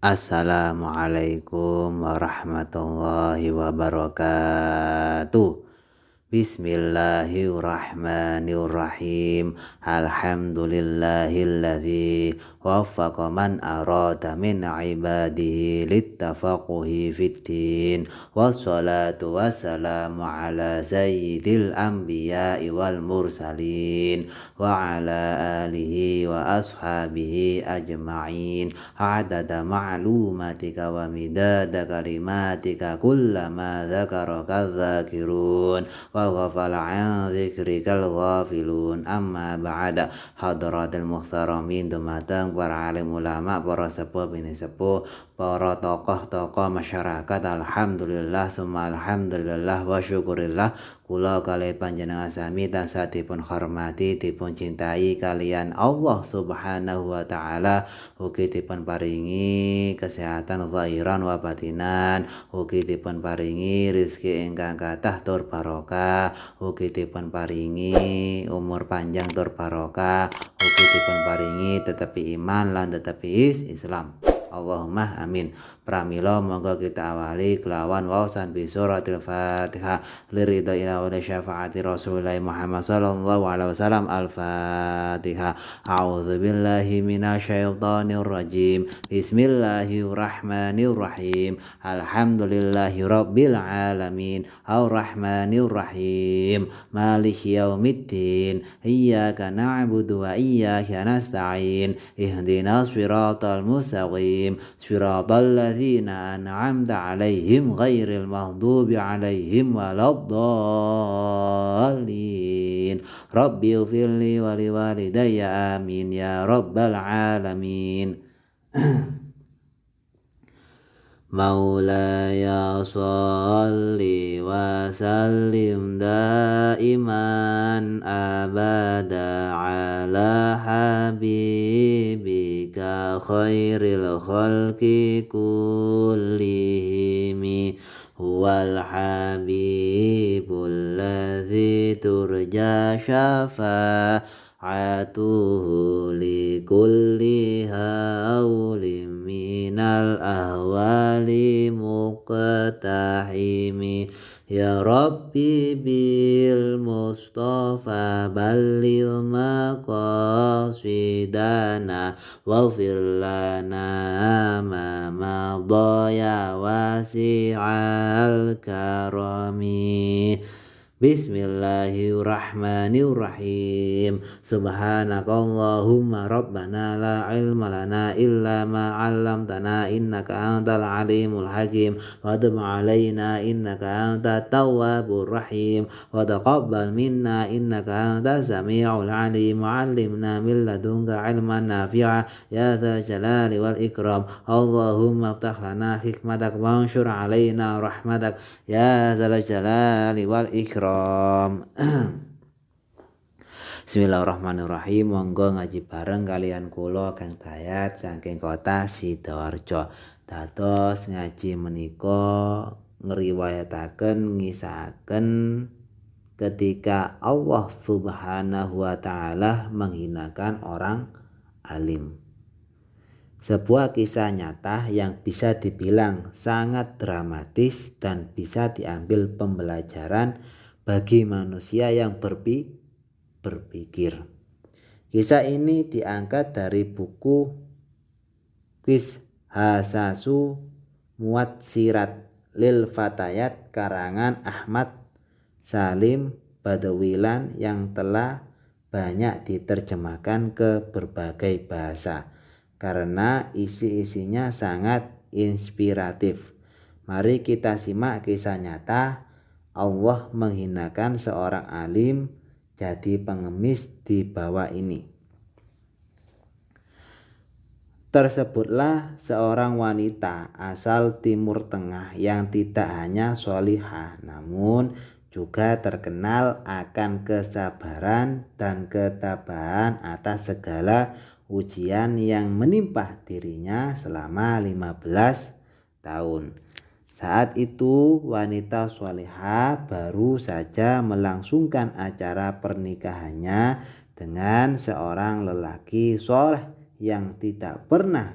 Assalamualaikum warahmatullahi wabarakatuh. Bismillahirrahmanirrahim. Alhamdulillahilladzi waffaqa man arada min ibadihi littafaquhi fiddin. Wassalatu wassalamu ala sayyidil anbiya'i wal mursalin wa ala alihi wa ashabihi ajma'in. Adada ma'lumatika wa midada kalimatika kullama dzakaraka dzakirun wa ghafala an dzikrikal ghafilun. Amma ba'da. Hadratil muhtaramin, dumateng para alim ulama, para sepuh bini sepuh, para tokoh-tokoh masyarakat, alhamdulillah summa alhamdulillah wa syukurillah, kula kalih panjenengan sami tansah dipun hormati, dipun cintai kalian Allah Subhanahu wa taala. Ugi dipun paringi kesehatan zahiran wa batinan, ugi dipun paringi rezeki ingkang kathah tur barokah, ugi dipun paringi umur panjang tur barokah, ugi dipun paringi tetapi iman lan tetapi Islam. Allahumma amin. Pramila monggo kita awali kelawan waosan bi suratil Fatihah liridho ila wa syafaati Rasulullah Muhammad sallallahu alaihi wasallam. Al-Fatihah. A'udzu billahi minasyaitonir rajim. Bismillahirrahmanirrahim. Alhamdulillahi rabbil alamin. Arrahmanir rahim. Maliki yaumiddin. Iyyaka na'budu wa iyyaka nasta'in. Ihdinas shiratal mustaqim. Shiratal ladzina an'amta 'alaihim ghairil maghdubi 'alaihim waladdallin. Rabbi ighfirli wa liwalidayya amin ya rabbal alamin. Maulaya sholli wa sallim daiman abada ala habibika khairil khalqi kullihimi huwal habibul ladzi turja syafa'atuhu li kulli haulim minal ahwali muqtahimi. Ya Rabbi bil Mustafa balligh maqasidana waghfir lana ma madha ya wasi'al karami. Bismillahirrahmanirrahim. Subhanakallahumma rabbana la ilma lana illa ma 'allamtana innaka antal alimul hakim wa tub 'alaina innaka antat tawwabur rahim wa taqabbal minna innaka antas samiul alim wa 'allimna min ladunka 'ilman nafi'a ya dzal jalali wal ikram. Allahumma iftah lana hikmatak wa anshur 'alaina rahmatak ya dzal jalali wal ikram. Bismillahirrahmanirrahim. Monggo ngaji bareng kalian kula Kang Dayat saking kota Sidoarjo. Dados ngaji menika ngriwayataken ngisahaken ketika Allah Subhanahu wa taala menghinakan orang alim. Sebuah kisah nyata yang bisa dibilang sangat dramatis dan bisa diambil pembelajaran bagi manusia yang berpikir. Kisah ini diangkat dari buku Qishasasu Muwatsirat lil Fatayat karangan Ahmad Salim Badawilan yang telah banyak diterjemahkan ke berbagai bahasa karena isi-isinya sangat inspiratif. Mari kita simak kisah nyata Allah menghinakan seorang alim jadi pengemis di bawah ini. Tersebutlah seorang wanita asal Timur Tengah yang tidak hanya sholihah namun juga terkenal akan kesabaran dan ketabahan atas segala ujian yang menimpa dirinya selama 15 tahun. Saat itu wanita sholihah baru saja melangsungkan acara pernikahannya dengan seorang lelaki soleh yang tidak pernah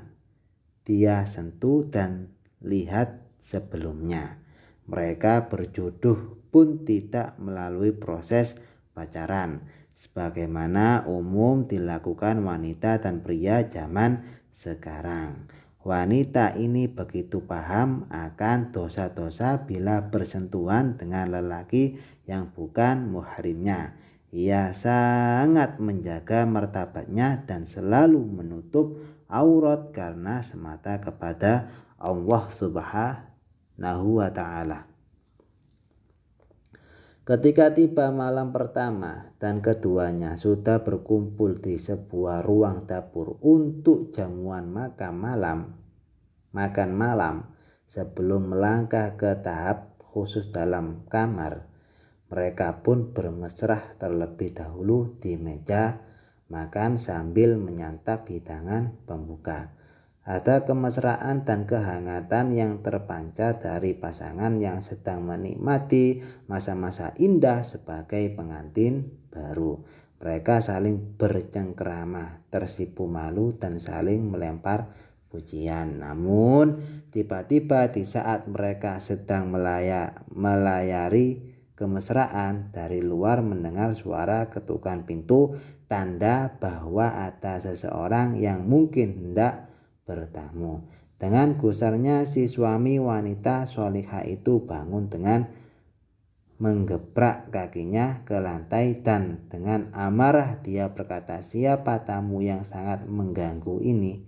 dia sentuh dan lihat sebelumnya. Mereka berjodoh pun tidak melalui proses pacaran, sebagaimana umum dilakukan wanita dan pria zaman sekarang. Wanita ini begitu paham akan dosa-dosa bila bersentuhan dengan lelaki yang bukan muhrimnya. Ia sangat menjaga martabatnya dan selalu menutup aurat karena semata kepada Allah Subhanahu wa ta'ala. Ketika tiba malam pertama dan keduanya sudah berkumpul di sebuah ruang dapur untuk jamuan makan malam sebelum melangkah ke tahap khusus dalam kamar, mereka pun bermesrah terlebih dahulu di meja makan sambil menyantap hidangan pembuka. Ada kemesraan dan kehangatan yang terpancar dari pasangan yang sedang menikmati masa-masa indah sebagai pengantin baru. Mereka saling bercengkerama, tersipu malu dan saling melempar pujian. Namun tiba-tiba di saat mereka sedang melayari kemesraan, dari luar mendengar suara ketukan pintu, tanda bahwa ada seseorang yang mungkin hendak bertamu. Dengan gusarnya si suami wanita solihah itu bangun dengan menggebrak kakinya ke lantai dan dengan amarah dia berkata, "Siapa tamu yang sangat mengganggu ini?"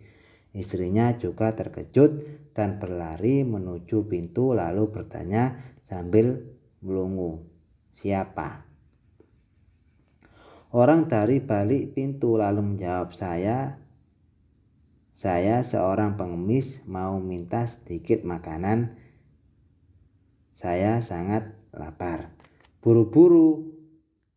Istrinya juga terkejut dan berlari menuju pintu lalu bertanya sambil melongo, "Siapa?" Orang dari balik pintu lalu menjawab, Saya seorang pengemis, mau minta sedikit makanan. Saya sangat lapar." Buru-buru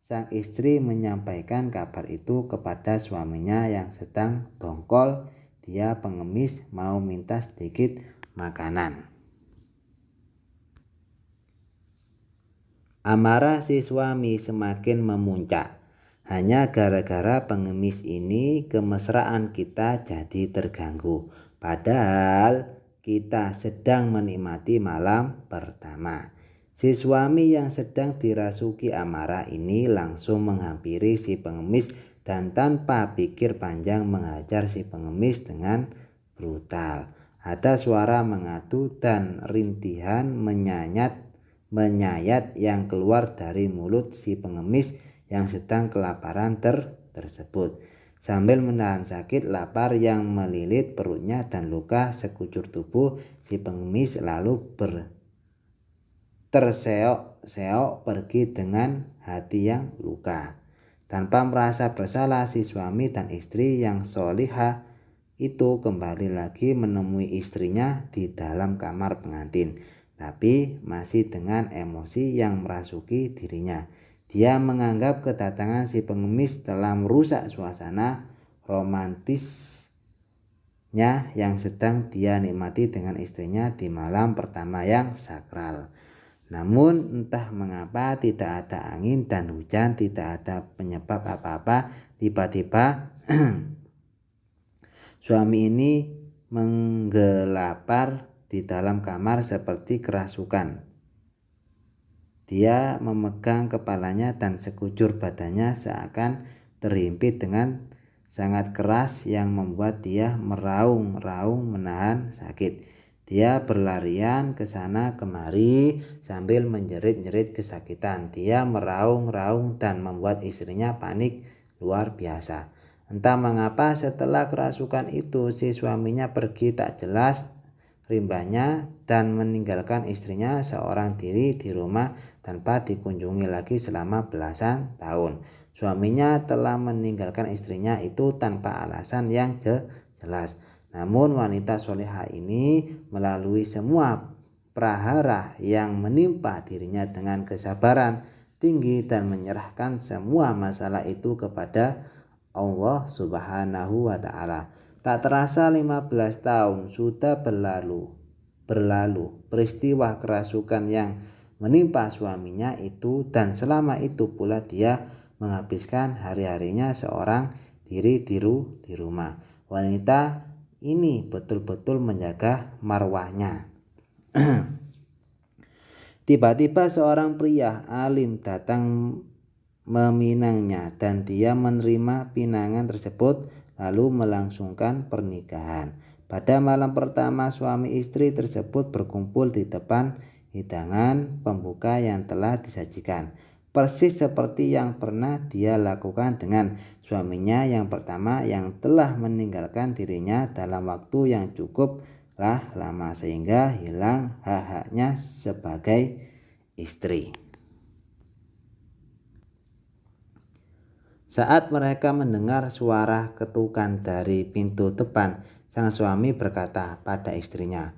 sang istri menyampaikan kabar itu kepada suaminya yang sedang dongkol. Dia pengemis, mau minta sedikit makanan. Amarah si suami semakin memuncak. Hanya gara-gara pengemis ini kemesraan kita jadi terganggu. Padahal kita sedang menikmati malam pertama. Si suami yang sedang dirasuki amarah ini langsung menghampiri si pengemis dan tanpa pikir panjang menghajar si pengemis dengan brutal. Ada suara mengadu dan rintihan menyayat yang keluar dari mulut si pengemis yang sedang kelaparan tersebut. Sambil menahan sakit lapar yang melilit perutnya dan luka sekujur tubuh, si pengemis lalu terseok-seok pergi dengan hati yang luka. Tanpa merasa bersalah, si suami dan istri yang solihah itu kembali lagi menemui istrinya di dalam kamar pengantin, tapi masih dengan emosi yang merasuki dirinya. Dia menganggap kedatangan si pengemis telah merusak suasana romantisnya yang sedang dia nikmati dengan istrinya di malam pertama yang sakral. Namun entah mengapa tidak ada angin dan hujan, tidak ada penyebab apa-apa. Tiba-tiba suami ini menggelapar di dalam kamar seperti kerasukan. Dia memegang kepalanya dan sekujur badannya seakan terhimpit dengan sangat keras yang membuat dia meraung-raung menahan sakit. Dia berlarian ke sana kemari sambil menjerit-jerit kesakitan. Dia meraung-raung dan membuat istrinya panik luar biasa. Entah mengapa setelah kerasukan itu si suaminya pergi tak jelas rimbanya dan meninggalkan istrinya seorang diri di rumah tanpa dikunjungi lagi selama belasan tahun. Suaminya telah meninggalkan istrinya itu tanpa alasan yang jelas. Namun wanita solehah ini melalui semua prahara yang menimpa dirinya dengan kesabaran tinggi dan menyerahkan semua masalah itu kepada Allah Subhanahu wa ta'ala. Tak terasa 15 tahun sudah berlalu. Peristiwa kerasukan yang menimpa suaminya itu, dan selama itu pula dia menghabiskan hari-harinya seorang diri di rumah. Wanita ini betul-betul menjaga marwahnya. Tiba-tiba seorang pria alim datang meminangnya dan dia menerima pinangan tersebut lalu melangsungkan pernikahan. Pada malam pertama suami istri tersebut berkumpul di depan hidangan pembuka yang telah disajikan. Persis seperti yang pernah dia lakukan dengan suaminya yang pertama yang telah meninggalkan dirinya dalam waktu yang cukuplah lama sehingga hilang hak-haknya sebagai istri. Saat mereka mendengar suara ketukan dari pintu depan, sang suami berkata pada istrinya,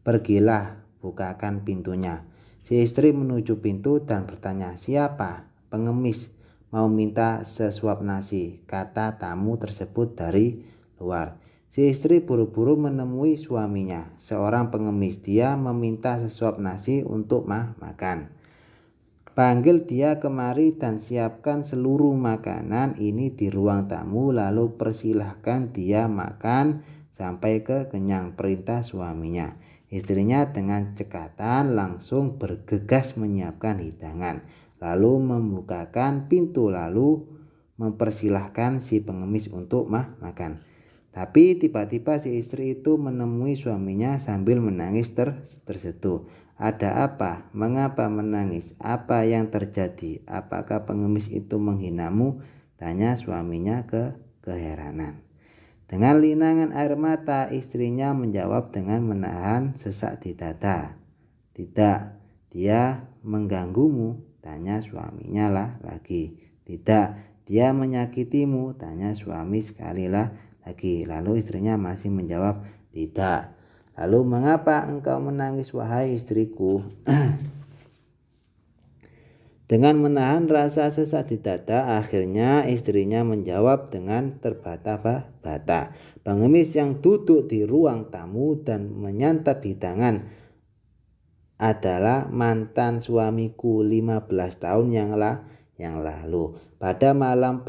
"Pergilah, bukakan pintunya." Si istri menuju pintu dan bertanya, "Siapa?" "Pengemis, mau minta sesuap nasi," kata tamu tersebut dari luar. Si istri buru-buru menemui suaminya, seorang pengemis. Dia meminta sesuap nasi untuk makan. "Panggil dia kemari dan siapkan seluruh makanan ini di ruang tamu, lalu persilahkan dia makan sampai kenyang," perintah suaminya. Istrinya dengan cekatan langsung bergegas menyiapkan hidangan, lalu membukakan pintu lalu mempersilahkan si pengemis untuk makan. Tapi tiba-tiba si istri itu menemui suaminya sambil menangis terseduh. "Ada apa? Mengapa menangis? Apa yang terjadi? Apakah pengemis itu menghinamu?" tanya suaminya keheranan. Dengan linangan air mata, istrinya menjawab dengan menahan sesak di dada. "Tidak, dia mengganggumu?" tanya suaminya lagi. "Tidak, dia menyakitimu?" tanya suami sekali lagi. Lalu istrinya masih menjawab, "Tidak." "Lalu mengapa engkau menangis, wahai istriku?" Dengan menahan rasa sesak di dada, akhirnya istrinya menjawab dengan terbata-bata, "Pengemis yang duduk di ruang tamu dan menyantap hidangan adalah mantan suamiku 15 tahun yang lalu. Pada malam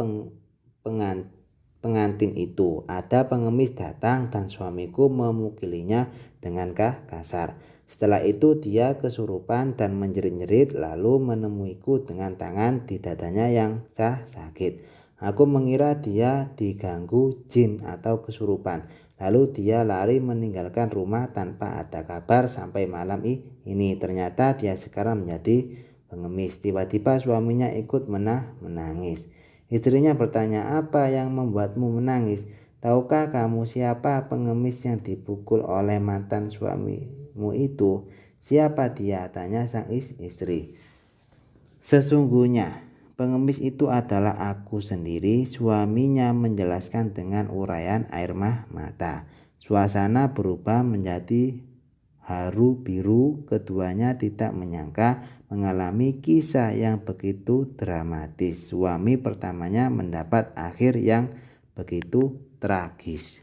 pengantin itu, ada pengemis datang dan suamiku memukilinya dengan kasar. Setelah itu dia kesurupan dan menjerit-jerit lalu menemuiku dengan tangan di dadanya yang sakit. Aku mengira dia diganggu jin atau kesurupan. Lalu dia lari meninggalkan rumah tanpa ada kabar sampai malam ini. Ternyata dia sekarang menjadi pengemis." Tiba-tiba suaminya ikut menangis. Istrinya bertanya, "Apa yang membuatmu menangis? Tahukah kamu siapa pengemis yang dipukul oleh mantan suamimu itu?" "Siapa dia?" tanya sang istri. "Sesungguhnya pengemis itu adalah aku sendiri," suaminya menjelaskan dengan uraian air mata. Suasana berubah menjadi haru biru. Keduanya tidak menyangka mengalami kisah yang begitu dramatis. Suami pertamanya mendapat akhir yang begitu tragis.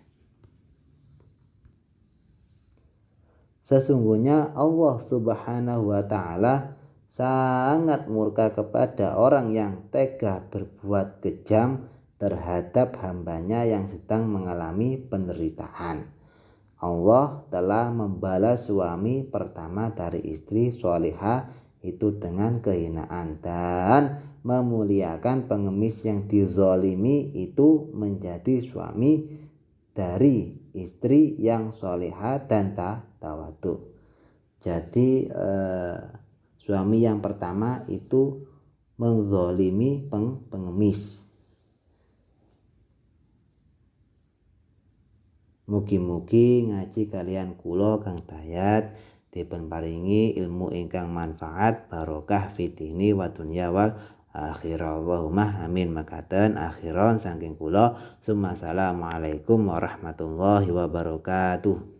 Sesungguhnya Allah Subhanahu wa Ta'ala sangat murka kepada orang yang tega berbuat kejam terhadap hambanya yang sedang mengalami penderitaan. Allah telah membalas suami pertama dari istri solihah itu dengan kehinaan dan memuliakan pengemis yang dizolimi itu menjadi suami dari istri yang solihah dan tawadu. Jadi suami yang pertama itu menzolimi pengemis. Mugi-mugi ngaji kalian kula Kang Dayat dipun paringi ilmu ingkang manfaat barokah fitini wa dunya wal akhirah. Allahumma amin. Makaten akhiron saking kula. Assalamualaikum warahmatullahi wabarakatuh.